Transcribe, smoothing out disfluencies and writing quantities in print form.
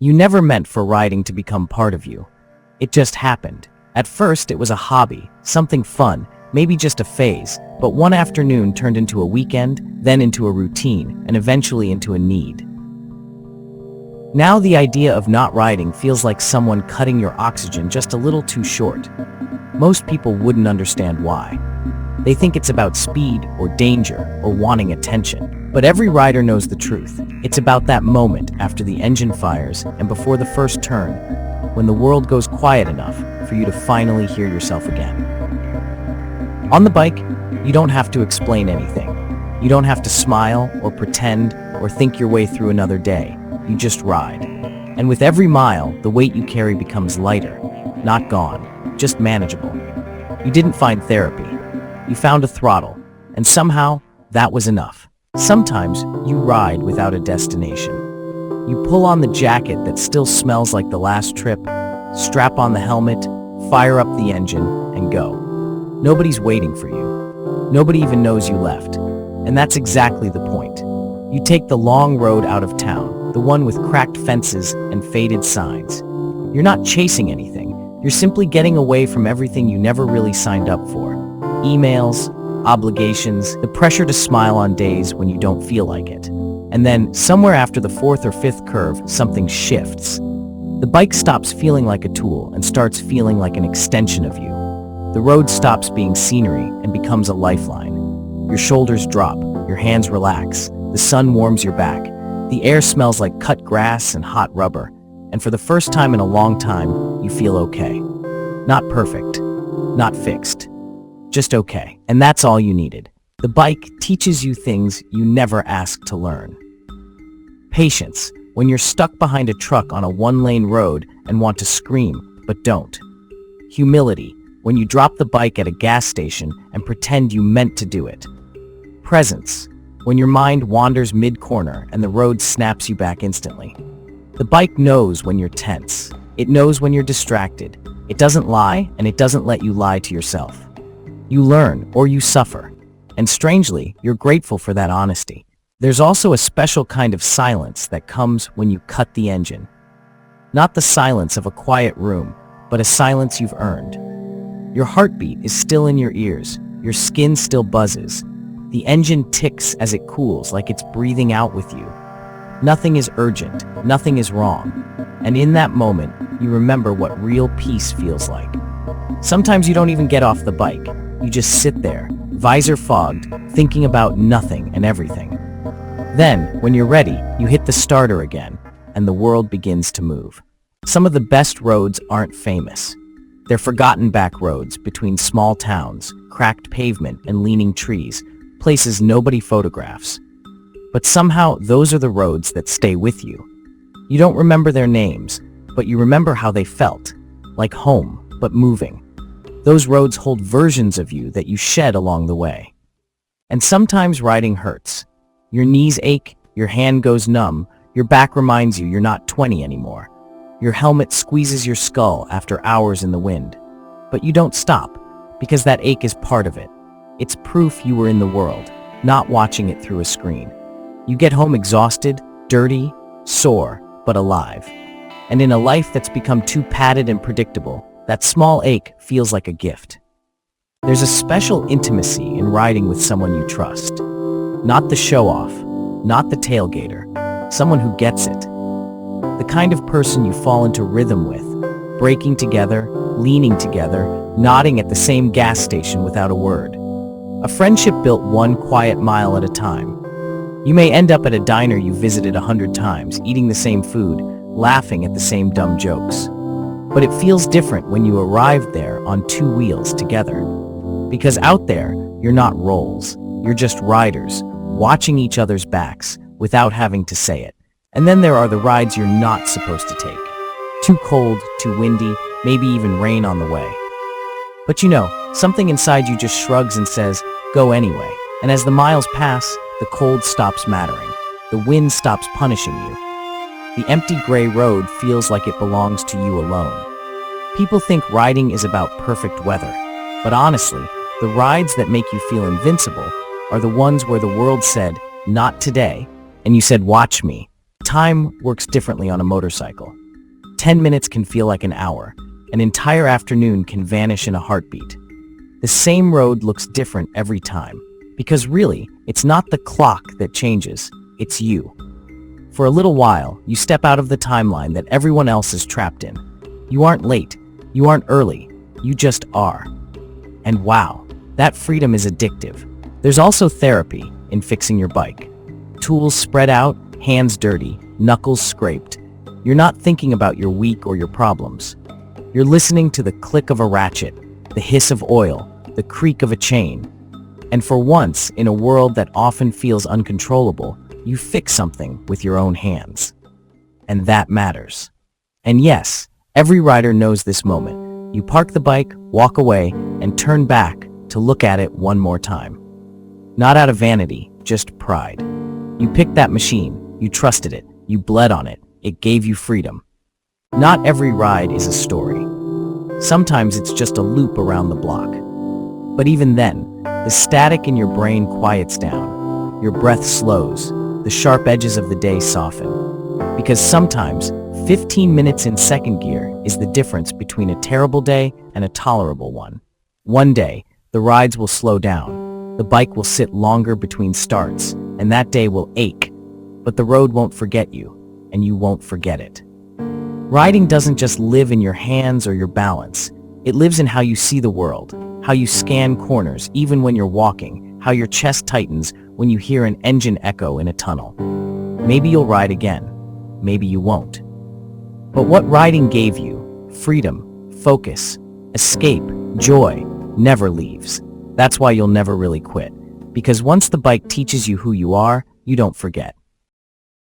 You never meant for riding to become part of you. It just happened. At first, it was a hobby, something fun, maybe just a phase, but one afternoon turned into a weekend, then into a routine, and eventually into a need. Now the idea of not riding feels like someone cutting your oxygen just a little too short. Most people wouldn't understand why. They think it's about speed or danger or wanting attention. But every rider knows the truth. It's about that moment after the engine fires and before the first turn, when the world goes quiet enough for you to finally hear yourself again. On the bike, you don't have to explain anything. You don't have to smile or pretend or think your way through another day. You just ride. And with every mile, the weight you carry becomes lighter, not gone, just manageable. You didn't find therapy. You found a throttle, and somehow, that was enough. Sometimes, you ride without a destination. You pull on the jacket that still smells like the last trip, strap on the helmet, fire up the engine, and go. Nobody's waiting for you. Nobody even knows you left. And that's exactly the point. You take the long road out of town, the one with cracked fences and faded signs. You're not chasing anything. You're simply getting away from everything you never really signed up for. Emails, obligations, the pressure to smile on days when you don't feel like it. And then, somewhere after the fourth or fifth curve, something shifts. The bike stops feeling like a tool and starts feeling like an extension of you. The road stops being scenery and becomes a lifeline. Your shoulders drop, your hands relax, the sun warms your back, the air smells like cut grass and hot rubber, and for the first time in a long time, you feel okay. Not perfect, not fixed, just okay. And that's all you needed. The bike teaches you things you never asked to learn. Patience, when you're stuck behind a truck on a one-lane road and want to scream, but don't. Humility, when you drop the bike at a gas station and pretend you meant to do it. Presence, when your mind wanders mid-corner and the road snaps you back instantly. The bike knows when you're tense. It knows when you're distracted. It doesn't lie, and it doesn't let you lie to yourself. You learn, or you suffer. And strangely, you're grateful for that honesty. There's also a special kind of silence that comes when you cut the engine. Not the silence of a quiet room, but a silence you've earned. Your heartbeat is still in your ears. Your skin still buzzes. The engine ticks as it cools, like it's breathing out with you. Nothing is urgent. Nothing is wrong. And in that moment, you remember what real peace feels like. Sometimes you don't even get off the bike. You just sit there, visor fogged, thinking about nothing and everything. Then, when you're ready, you hit the starter again, and the world begins to move. Some of the best roads aren't famous. They're forgotten back roads between small towns, cracked pavement and leaning trees, places nobody photographs. But somehow, those are the roads that stay with you. You don't remember their names, but you remember how they felt, like home, but moving. Those roads hold versions of you that you shed along the way. And sometimes riding hurts. Your knees ache, your hand goes numb, your back reminds you you're not 20 anymore. Your helmet squeezes your skull after hours in the wind. But you don't stop, because that ache is part of it. It's proof you were in the world, not watching it through a screen. You get home exhausted, dirty, sore, but alive. And in a life that's become too padded and predictable, that small ache feels like a gift. There's a special intimacy in riding with someone you trust. Not the show-off, not the tailgater, someone who gets it. The kind of person you fall into rhythm with, breaking together, leaning together, nodding at the same gas station without a word. A friendship built one quiet mile at a time. You may end up at a diner you visited 100 times, eating the same food, laughing at the same dumb jokes. But it feels different when you arrived there on two wheels together. Because out there, you're not roles. You're just riders, watching each other's backs without having to say it. And then there are the rides you're not supposed to take. Too cold, too windy, maybe even rain on the way. But you know, something inside you just shrugs and says, go anyway. And as the miles pass, the cold stops mattering. The wind stops punishing you. The empty gray road feels like it belongs to you alone. People think riding is about perfect weather. But honestly, the rides that make you feel invincible are the ones where the world said, not today, and you said, watch me. time works differently on a motorcycle. 10 minutes can feel like an hour. An entire afternoon can vanish in a heartbeat. The same road looks different every time, because really, it's not the clock that changes, it's you. For a little while, you step out of the timeline that everyone else is trapped in. You aren't late, you aren't early, you just are. And wow, that freedom is addictive. There's also therapy in fixing your bike. Tools spread out, hands dirty, knuckles scraped. You're not thinking about your week or your problems. You're listening to the click of a ratchet, the hiss of oil, the creak of a chain. And for once, in a world that often feels uncontrollable, you fix something with your own hands. And that matters. And yes, every rider knows this moment. You park the bike, walk away, and turn back to look at it one more time. Not out of vanity, just pride. You picked that machine, you trusted it, you bled on it, it gave you freedom. Not every ride is a story. Sometimes it's just a loop around the block. But even then, the static in your brain quiets down. Your breath slows. The sharp edges of the day soften. Because sometimes, 15 minutes in second gear is the difference between a terrible day and a tolerable one. One day, the rides will slow down. The bike will sit longer between starts, and that day will ache. But the road won't forget you, and you won't forget it. Riding doesn't just live in your hands or your balance. It lives in how you see the world, how you scan corners even when you're walking, how your chest tightens when you hear an engine echo in a tunnel. Maybe you'll ride again. Maybe you won't. But what riding gave you, freedom, focus, escape, joy, never leaves. That's why you'll never really quit. Because once the bike teaches you who you are, you don't forget.